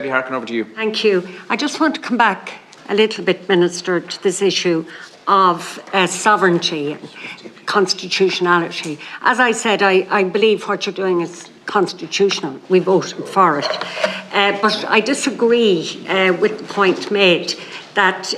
Marian Harkin, over to you. Thank you. I just want to come back a little bit, Minister, to this issue of sovereignty and constitutionality. As I said, I believe what you're doing is constitutional. We voted for it. But I disagree with the point made that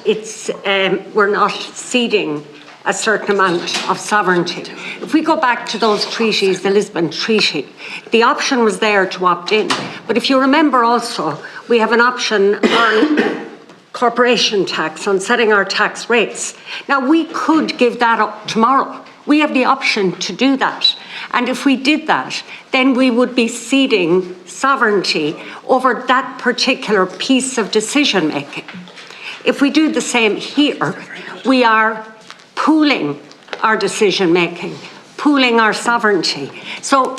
we're not ceding a certain amount of sovereignty. If we go back to those treaties, the Lisbon Treaty, the option was there to opt in. But if you remember also, we have an option on corporation tax, on setting our tax rates. Now, we could give that up tomorrow. We have the option to do that. And if we did that, then we would be ceding sovereignty over that particular piece of decision making. If we do the same here, we are pooling our decision making, pooling our sovereignty. So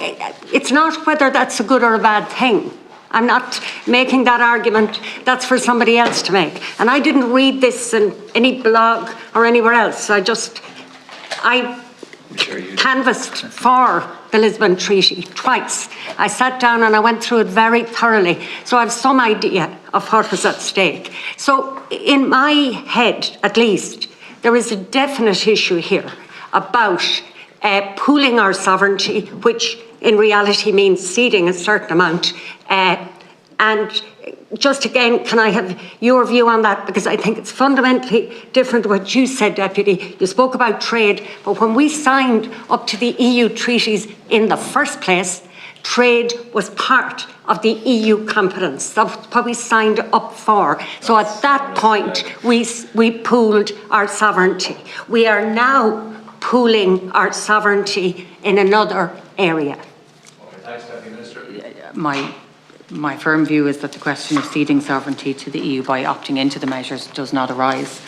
it's not whether that's a good or a bad thing. I'm not making that argument. That's for somebody else to make. And I didn't read this in any blog or anywhere else. I canvassed for the Lisbon Treaty twice. I sat down and I went through it very thoroughly. So I have some idea of what was at stake. So in my head, at least, there is a definite issue here about pooling our sovereignty, which in reality means ceding a certain amount. And just again, can I have your view on that? Because I think it's fundamentally different to what you said, Deputy. You spoke about trade, but when we signed up to the EU treaties in the first place, trade was part of the EU competence. That's what we signed up for. So at that point, we pooled our sovereignty. We are now pooling our sovereignty in another area. Thanks, Deputy Minister. My firm view is that the question of ceding sovereignty to the EU by opting into the measures does not arise.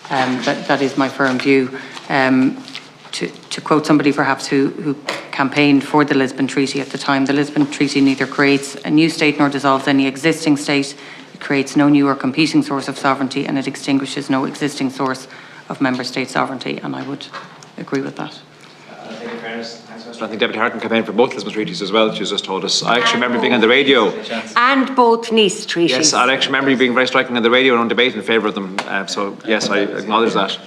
That is my firm view. To quote somebody perhaps who campaigned for the Lisbon Treaty at the time, the Lisbon Treaty neither creates a new state nor dissolves any existing state. It creates no new or competing source of sovereignty, and it extinguishes no existing source of member state sovereignty, and I would agree with that. I think in fairness, I think Deputy Harkin campaigned for both Lisbon treaties as well, she's just told us. I actually remember being on the radio. And both Nice treaties. Yes, I actually remember you being very striking on the radio and on debate in favour of them. So yes, I acknowledge that.